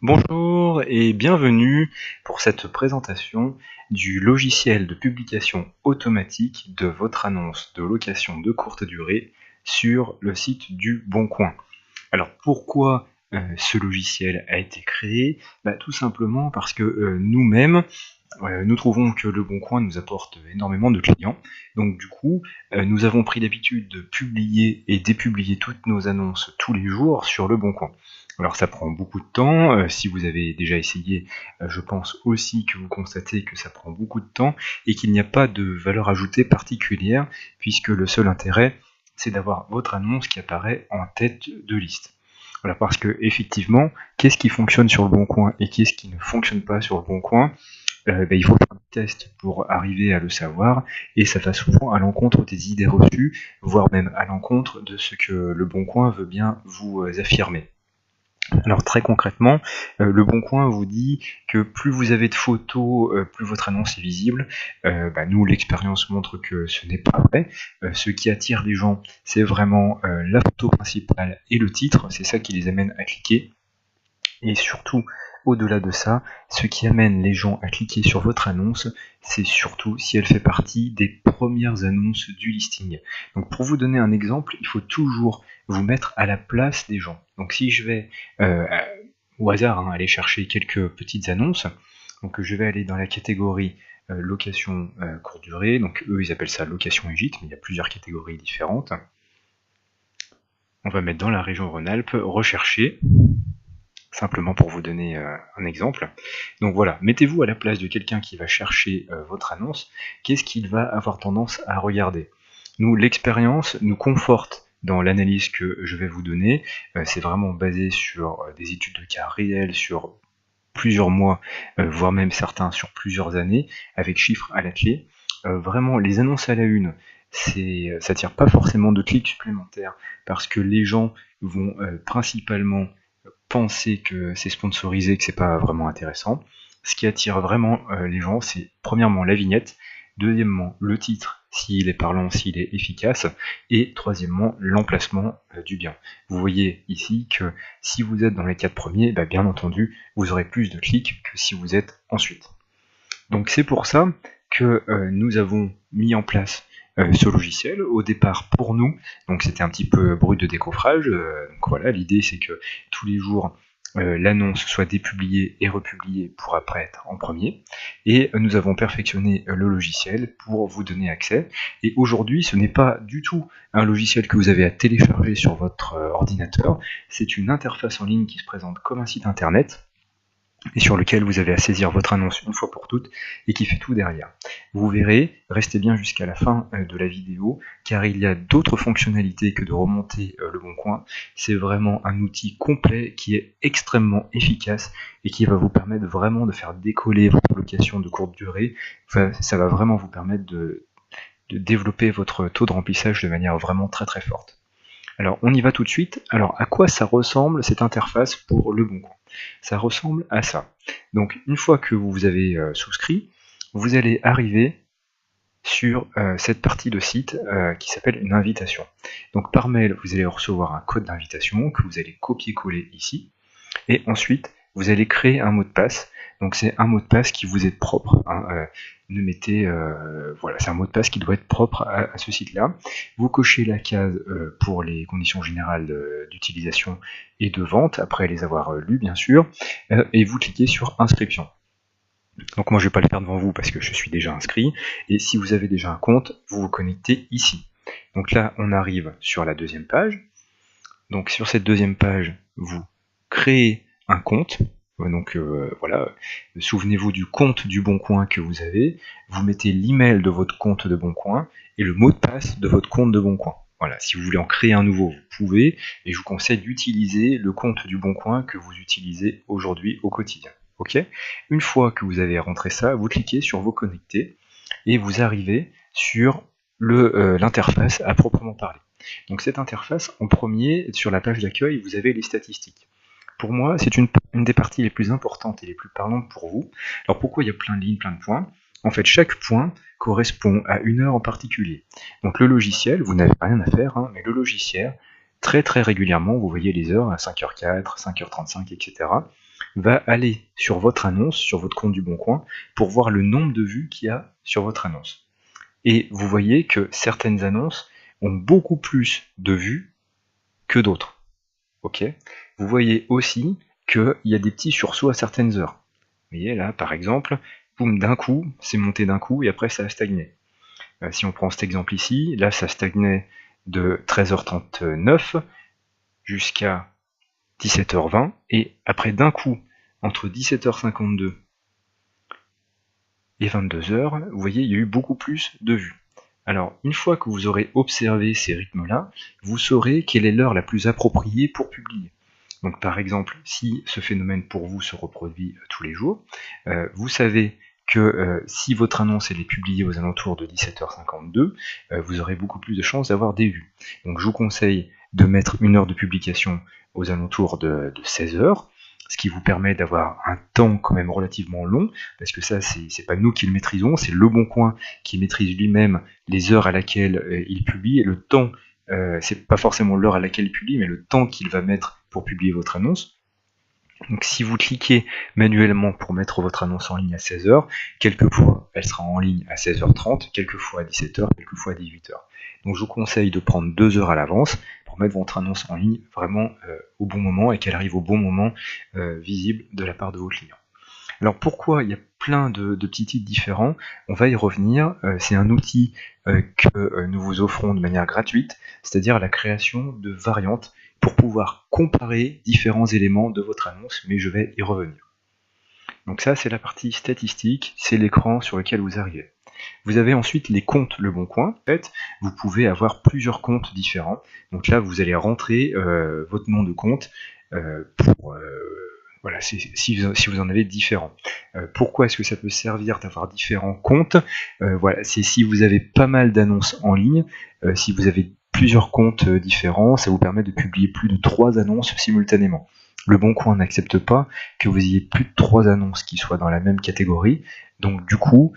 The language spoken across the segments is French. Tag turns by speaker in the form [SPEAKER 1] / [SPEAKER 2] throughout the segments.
[SPEAKER 1] Bonjour et bienvenue pour cette présentation du logiciel de publication automatique de votre annonce de location de courte durée sur le site du Bon Coin. Alors pourquoi ce logiciel a été créé? Tout simplement parce que nous-mêmes, nous trouvons que le Bon Coin nous apporte énormément de clients. Donc du coup, nous avons pris l'habitude de publier et dépublier toutes nos annonces tous les jours sur le Bon Coin. Alors ça prend beaucoup de temps, si vous avez déjà essayé, je pense aussi que vous constatez que ça prend beaucoup de temps et qu'il n'y a pas de valeur ajoutée particulière, puisque le seul intérêt, c'est d'avoir votre annonce qui apparaît en tête de liste. Voilà, parce que effectivement, qu'est-ce qui fonctionne sur le Bon Coin et qu'est-ce qui ne fonctionne pas sur le Bon Coin? Il faut faire des tests pour arriver à le savoir, et ça va souvent à l'encontre des idées reçues, voire même à l'encontre de ce que le Bon Coin veut bien vous affirmer. Alors très concrètement, le Bon Coin vous dit que plus vous avez de photos, plus votre annonce est visible. Nous, l'expérience montre que ce n'est pas vrai. Ce qui attire les gens, c'est vraiment la photo principale et le titre, c'est ça qui les amène à cliquer. Et surtout, au-delà de ça, ce qui amène les gens à cliquer sur votre annonce, c'est surtout si elle fait partie des premières annonces du listing. Donc pour vous donner un exemple, il faut toujours vous mettre à la place des gens. Donc si je vais au hasard aller chercher quelques petites annonces, donc je vais aller dans la catégorie location courte durée, donc eux ils appellent ça location et gîte, mais il y a plusieurs catégories différentes. On va mettre dans la région Rhône-Alpes, rechercher, simplement pour vous donner un exemple. Donc voilà, mettez-vous à la place de quelqu'un qui va chercher votre annonce, qu'est-ce qu'il va avoir tendance à regarder? Nous, l'expérience nous conforte dans l'analyse que je vais vous donner, c'est vraiment basé sur des études de cas réels, sur plusieurs mois, voire même certains sur plusieurs années, avec chiffres à la clé. Vraiment, les annonces à la une, ça tire pas forcément de clics supplémentaires, parce que les gens vont principalement penser que c'est sponsorisé, que c'est pas vraiment intéressant. Ce qui attire vraiment les gens, c'est premièrement la vignette, deuxièmement le titre, s'il est parlant, s'il est efficace, et troisièmement l'emplacement du bien. Vous voyez ici que si vous êtes dans les 4 premiers, bien entendu, vous aurez plus de clics que si vous êtes ensuite. Donc c'est pour ça que nous avons mis en place ce logiciel au départ pour nous, donc c'était un petit peu brut de décoffrage, donc voilà, l'idée c'est que tous les jours l'annonce soit dépubliée et republiée pour après être en premier, et nous avons perfectionné le logiciel pour vous donner accès, et aujourd'hui ce n'est pas du tout un logiciel que vous avez à télécharger sur votre ordinateur, c'est une interface en ligne qui se présente comme un site internet, et sur lequel vous avez à saisir votre annonce une fois pour toutes, et qui fait tout derrière. Vous verrez, restez bien jusqu'à la fin de la vidéo, car il y a d'autres fonctionnalités que de remonter le Bon Coin. C'est vraiment un outil complet qui est extrêmement efficace, et qui va vous permettre vraiment de faire décoller votre location de courte durée. Enfin, ça va vraiment vous permettre de développer votre taux de remplissage de manière vraiment très très forte. Alors on y va tout de suite. Alors à quoi ça ressemble cette interface pour le Bon Coin? Ça ressemble à ça. Donc une fois que vous avez souscrit, vous allez arriver sur cette partie de site qui s'appelle une invitation. Donc par mail, vous allez recevoir un code d'invitation que vous allez copier-coller ici, et ensuite vous allez créer un mot de passe. Donc c'est un mot de passe qui vous est propre, ne mettez, voilà, c'est un mot de passe qui doit être propre à ce site-là. Vous cochez la case pour les conditions générales d'utilisation et de vente, après les avoir lues bien sûr, et vous cliquez sur inscription. Donc moi je ne vais pas le faire devant vous parce que je suis déjà inscrit, et si vous avez déjà un compte, vous vous connectez ici. Donc là on arrive sur la deuxième page. Donc sur cette deuxième page, vous créez un compte. Donc voilà, souvenez-vous du compte du Bon Coin que vous avez, vous mettez l'email de votre compte de Bon Coin et le mot de passe de votre compte de Bon Coin. Voilà, si vous voulez en créer un nouveau, vous pouvez, et je vous conseille d'utiliser le compte du Bon Coin que vous utilisez aujourd'hui au quotidien. Ok? Une fois que vous avez rentré ça, vous cliquez sur vos connectés et vous arrivez sur l'interface à proprement parler. Donc cette interface, en premier, sur la page d'accueil, vous avez les statistiques. Pour moi, c'est une des parties les plus importantes et les plus parlantes pour vous. Alors pourquoi il y a plein de lignes, plein de points? En fait, chaque point correspond à une heure en particulier. Donc le logiciel, vous n'avez rien à faire, mais le logiciel, très très régulièrement, vous voyez les heures à 5h04, 5h35, etc. va aller sur votre annonce, sur votre compte du Bon Coin, pour voir le nombre de vues qu'il y a sur votre annonce. Et vous voyez que certaines annonces ont beaucoup plus de vues que d'autres. Ok. Vous voyez aussi qu'il y a des petits sursauts à certaines heures. Vous voyez là, par exemple, boum, d'un coup, c'est monté d'un coup et après ça a stagné. Si on prend cet exemple ici, là ça stagnait de 13h39 jusqu'à 17h20 et après d'un coup, entre 17h52 et 22h, vous voyez, il y a eu beaucoup plus de vues. Alors, une fois que vous aurez observé ces rythmes-là, vous saurez quelle est l'heure la plus appropriée pour publier. Donc par exemple, si ce phénomène pour vous se reproduit tous les jours, vous savez que si votre annonce elle est publiée aux alentours de 17h52, vous aurez beaucoup plus de chances d'avoir des vues. Donc je vous conseille de mettre une heure de publication aux alentours de 16h, ce qui vous permet d'avoir un temps quand même relativement long, parce que ça c'est pas nous qui le maîtrisons, c'est Le Bon Coin qui maîtrise lui-même les heures à laquelle il publie et le temps. C'est pas forcément l'heure à laquelle il publie, mais le temps qu'il va mettre pour publier votre annonce. Donc si vous cliquez manuellement pour mettre votre annonce en ligne à 16h, quelquefois elle sera en ligne à 16h30, quelquefois à 17h, quelquefois à 18h. Donc je vous conseille de prendre 2 heures à l'avance pour mettre votre annonce en ligne vraiment au bon moment et qu'elle arrive au bon moment visible de la part de vos clients. Alors pourquoi il y a plein de petits titres différents? On va y revenir. C'est un outil que nous vous offrons de manière gratuite, c'est-à-dire la création de variantes pour pouvoir comparer différents éléments de votre annonce, mais je vais y revenir. Donc ça, c'est la partie statistique, c'est l'écran sur lequel vous arrivez. Vous avez ensuite les comptes Le Bon Coin. En fait, vous pouvez avoir plusieurs comptes différents. Donc là, vous allez rentrer votre nom de compte pour... voilà, si vous en avez différents. Pourquoi est-ce que ça peut servir d'avoir différents comptes? Voilà, c'est si vous avez pas mal d'annonces en ligne, si vous avez plusieurs comptes différents, ça vous permet de publier plus de 3 annonces simultanément. Le Bon Coin n'accepte pas que vous ayez plus de 3 annonces qui soient dans la même catégorie, donc du coup,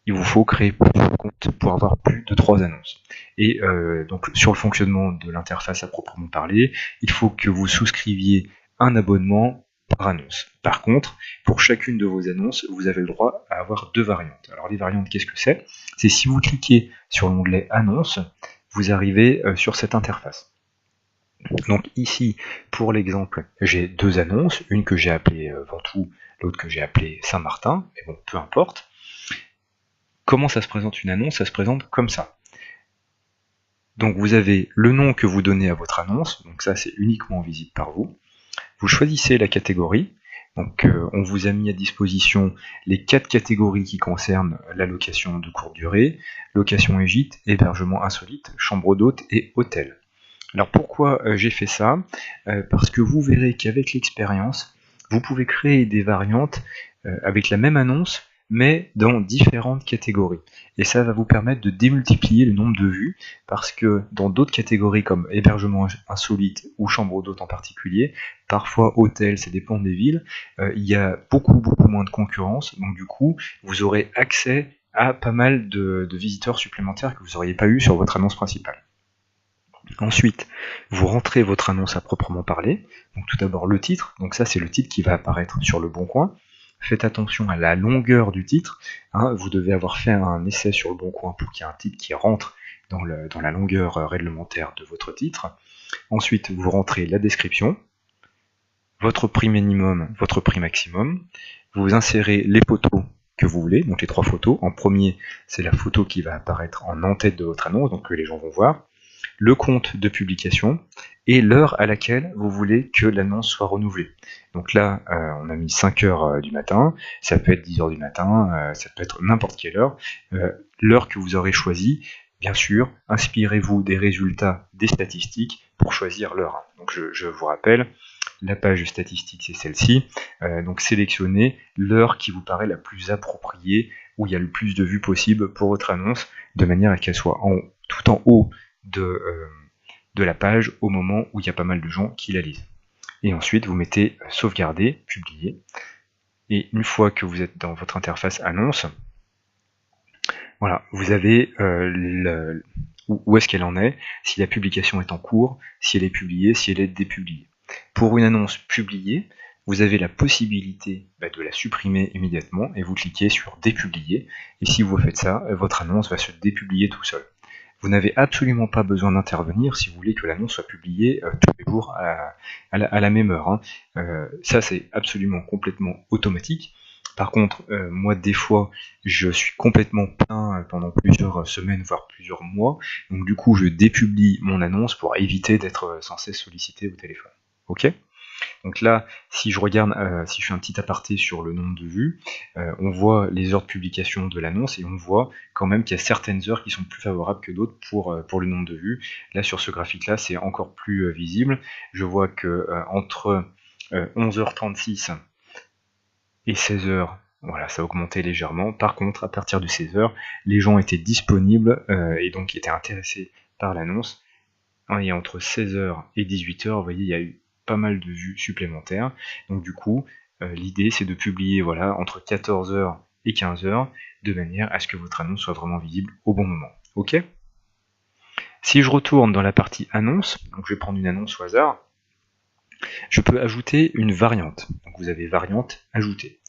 [SPEAKER 1] il vous faut créer plusieurs comptes pour avoir plus de 3 annonces. Et donc sur le fonctionnement de l'interface à proprement parler, il faut que vous souscriviez un abonnement par annonce. Par contre, pour chacune de vos annonces, vous avez le droit à avoir 2 variantes. Alors les variantes, qu'est-ce que c'est? C'est si vous cliquez sur l'onglet Annonces, vous arrivez sur cette interface. Donc ici, pour l'exemple, j'ai 2 annonces, une que j'ai appelée Ventoux, l'autre que j'ai appelée Saint-Martin, mais bon, peu importe. Comment ça se présente une annonce? Ça se présente comme ça. Donc vous avez le nom que vous donnez à votre annonce, donc ça c'est uniquement visible par vous. Vous choisissez la catégorie, donc on vous a mis à disposition les 4 catégories qui concernent la location de courte durée, location et gîte, hébergement insolite, chambre d'hôte et hôtel. Alors pourquoi j'ai fait ça? Parce que vous verrez qu'avec l'expérience, vous pouvez créer des variantes avec la même annonce, mais dans différentes catégories. Et ça va vous permettre de démultiplier le nombre de vues, parce que dans d'autres catégories comme hébergement insolite ou chambre d'hôte en particulier, parfois hôtel, ça dépend des villes, il y a beaucoup moins de concurrence, donc du coup, vous aurez accès à pas mal de visiteurs supplémentaires que vous n'auriez pas eu sur votre annonce principale. Ensuite, vous rentrez votre annonce à proprement parler. Donc tout d'abord le titre, donc ça c'est le titre qui va apparaître sur Le Bon Coin. Faites attention à la longueur du titre, hein, vous devez avoir fait un essai sur Le Bon Coin pour qu'il y ait un titre qui rentre dans la longueur réglementaire de votre titre. Ensuite, vous rentrez la description, votre prix minimum, votre prix maximum, vous insérez les photos que vous voulez, donc les 3 photos. En premier, c'est la photo qui va apparaître en en-tête de votre annonce, donc que les gens vont voir, le compte de publication et l'heure à laquelle vous voulez que l'annonce soit renouvelée. Donc là, on a mis 5h du matin, ça peut être 10h du matin, ça peut être n'importe quelle heure. L'heure que vous aurez choisie, bien sûr, inspirez-vous des résultats des statistiques pour choisir l'heure. Donc je vous rappelle, la page statistique c'est celle-ci, donc sélectionnez l'heure qui vous paraît la plus appropriée, où il y a le plus de vues possible pour votre annonce, de manière à qu'elle soit tout en haut de la page au moment où il y a pas mal de gens qui la lisent. Et ensuite, vous mettez sauvegarder, publier. Et une fois que vous êtes dans votre interface annonce, voilà, vous avez où est-ce qu'elle en est, si la publication est en cours, si elle est publiée, si elle est dépubliée. Pour une annonce publiée, vous avez la possibilité de la supprimer immédiatement et vous cliquez sur dépublier. Et si vous faites ça, votre annonce va se dépublier tout seul. Vous n'avez absolument pas besoin d'intervenir si vous voulez que l'annonce soit publiée tous les jours à la même heure. Ça, c'est absolument complètement automatique. Par contre, moi, des fois, je suis complètement plein pendant plusieurs semaines, voire plusieurs mois. Donc, du coup, je dépublie mon annonce pour éviter d'être sans cesse sollicité au téléphone. Ok ? Donc là, si je regarde, si je fais un petit aparté sur le nombre de vues, on voit les heures de publication de l'annonce et on voit quand même qu'il y a certaines heures qui sont plus favorables que d'autres pour le nombre de vues. Là, sur ce graphique-là, c'est encore plus visible. Je vois que entre 11h36 et 16h, voilà, ça a augmenté légèrement. Par contre, à partir de 16h, les gens étaient disponibles et donc étaient intéressés par l'annonce. Et entre 16h et 18h, vous voyez, il y a eu pas mal de vues supplémentaires. Donc du coup, l'idée c'est de publier entre 14h et 15h, de manière à ce que votre annonce soit vraiment visible au bon moment. Ok ? Si je retourne dans la partie annonce, donc je vais prendre une annonce au hasard, je peux ajouter une variante. Donc vous avez variante ajoutée.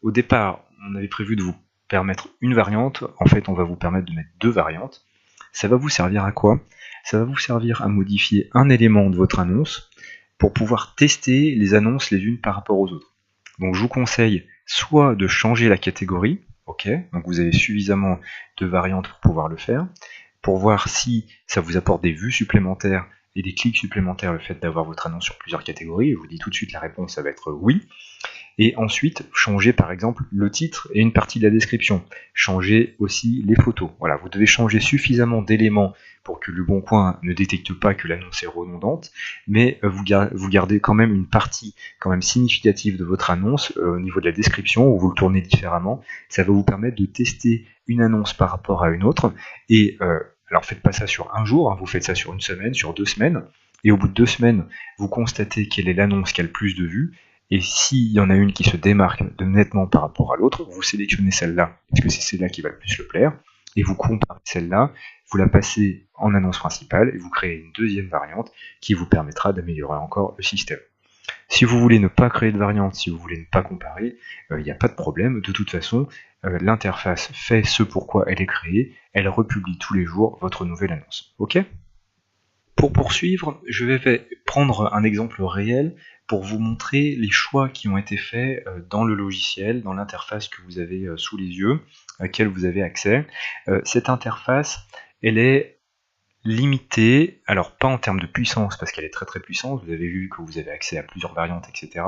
[SPEAKER 1] Au départ, on avait prévu de vous permettre une variante. En fait, on va vous permettre de mettre 2 variantes. Ça va vous servir à quoi ? Ça va vous servir à modifier un élément de votre annonce pour pouvoir tester les annonces les unes par rapport aux autres. Donc je vous conseille soit de changer la catégorie, ok, donc vous avez suffisamment de variantes pour pouvoir le faire, pour voir si ça vous apporte des vues supplémentaires et des clics supplémentaires le fait d'avoir votre annonce sur plusieurs catégories. Je vous dis tout de suite la réponse, ça va être oui. Et ensuite, changer par exemple le titre et une partie de la description. Changer aussi les photos. Voilà, vous devez changer suffisamment d'éléments pour que Le Bon Coin ne détecte pas que l'annonce est redondante, mais vous gardez quand même une partie quand même significative de votre annonce au niveau de la description, où vous le tournez différemment. Ça va vous permettre de tester une annonce par rapport à une autre. Et alors faites pas ça sur un jour, vous faites ça sur une semaine, sur 2 semaines. Et au bout de 2 semaines, vous constatez quelle est l'annonce qui a le plus de vues. Et s'il y en a une qui se démarque nettement par rapport à l'autre, vous sélectionnez celle-là, parce que c'est celle-là qui va le plus le plaire, et vous comparez celle-là, vous la passez en annonce principale, et vous créez une deuxième variante qui vous permettra d'améliorer encore le système. Si vous voulez ne pas créer de variante, si vous voulez ne pas comparer, il n'y a pas de problème. De toute façon, l'interface fait ce pourquoi elle est créée, elle republie tous les jours votre nouvelle annonce. Ok ? Pour poursuivre, je vais prendre un exemple réel pour vous montrer les choix qui ont été faits dans le logiciel, dans l'interface que vous avez sous les yeux, à laquelle vous avez accès. Cette interface, elle est limitée, alors pas en termes de puissance, parce qu'elle est très très puissante, vous avez vu que vous avez accès à plusieurs variantes, etc.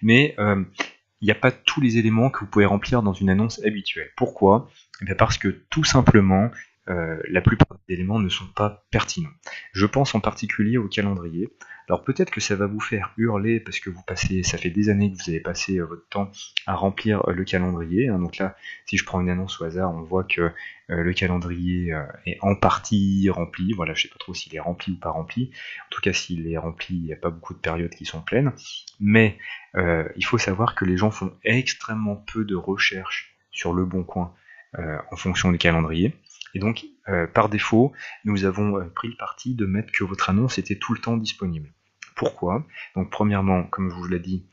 [SPEAKER 1] Mais il n'y a pas tous les éléments que vous pouvez remplir dans une annonce habituelle. Pourquoi ? Parce que tout simplement, la plupart des éléments ne sont pas pertinents. Je pense en particulier au calendrier. Alors peut-être que ça va vous faire hurler parce que ça fait des années que vous avez passé votre temps à remplir le calendrier. Donc là, si je prends une annonce au hasard, on voit que le calendrier est en partie rempli. Voilà, je ne sais pas trop s'il est rempli ou pas rempli. En tout cas, s'il est rempli, il n'y a pas beaucoup de périodes qui sont pleines. Mais il faut savoir que les gens font extrêmement peu de recherches sur Le Bon Coin en fonction du calendrier. Et donc, par défaut, nous avons pris le parti de mettre que votre annonce était tout le temps disponible. Pourquoi ? Donc, premièrement, comme je vous l'ai dit,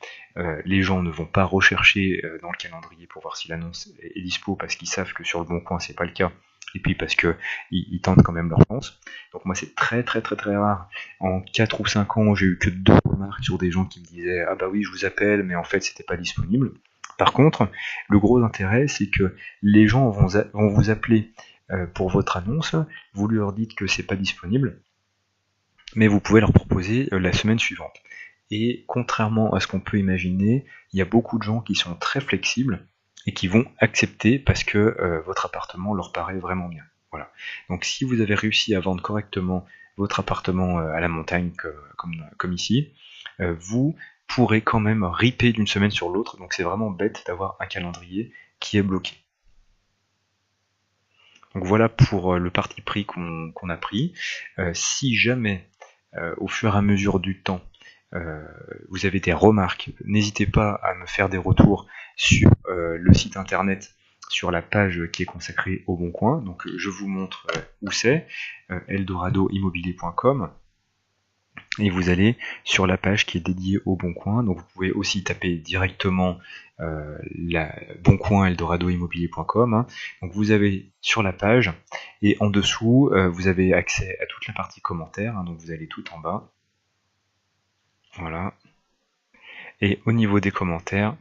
[SPEAKER 1] les gens ne vont pas rechercher dans le calendrier pour voir si l'annonce est dispo parce qu'ils savent que sur Le Bon Coin, c'est pas le cas. Et puis parce qu'ils tentent quand même leur chance. Donc moi, c'est très très très très rare. En 4 ou 5 ans, j'ai eu que 2 remarques sur des gens qui me disaient « Ah bah oui, je vous appelle, mais en fait, c'était pas disponible ». Par contre, le gros intérêt, c'est que les gens vont vous appeler pour votre annonce, vous leur dites que c'est pas disponible, mais vous pouvez leur proposer la semaine suivante. Et contrairement à ce qu'on peut imaginer, il y a beaucoup de gens qui sont très flexibles et qui vont accepter parce que votre appartement leur paraît vraiment bien. Voilà. Donc si vous avez réussi à vendre correctement votre appartement à la montagne comme ici, vous pourrez quand même ripper d'une semaine sur l'autre, donc c'est vraiment bête d'avoir un calendrier qui est bloqué. Donc voilà pour le parti pris qu'on a pris. Si jamais, au fur et à mesure du temps, vous avez des remarques, n'hésitez pas à me faire des retours sur le site internet, sur la page qui est consacrée au Bon Coin. Donc je vous montre où c'est, eldoradoimmobilier.com. et vous allez sur la page qui est dédiée au Bon Coin. Donc vous pouvez aussi taper directement la Boncoin eldoradoimmobilier.com, hein. Donc vous avez sur la page, et en dessous vous avez accès à toute la partie commentaires, hein. Donc vous allez tout en bas, voilà, et au niveau des commentaires,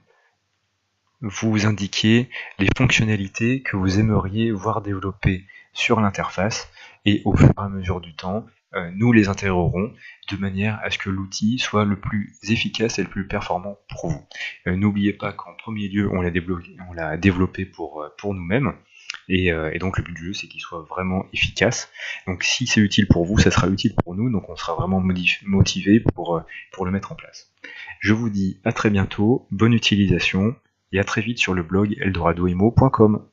[SPEAKER 1] vous indiquez les fonctionnalités que vous aimeriez voir développer sur l'interface, et au fur et à mesure du temps, nous les intégrerons de manière à ce que l'outil soit le plus efficace et le plus performant pour vous. N'oubliez pas qu'en premier lieu, on l'a développé pour nous-mêmes, et donc le but du jeu, c'est qu'il soit vraiment efficace. Donc si c'est utile pour vous, ça sera utile pour nous, donc on sera vraiment motivé pour le mettre en place. Je vous dis à très bientôt, bonne utilisation, et à très vite sur le blog eldoradoimo.com.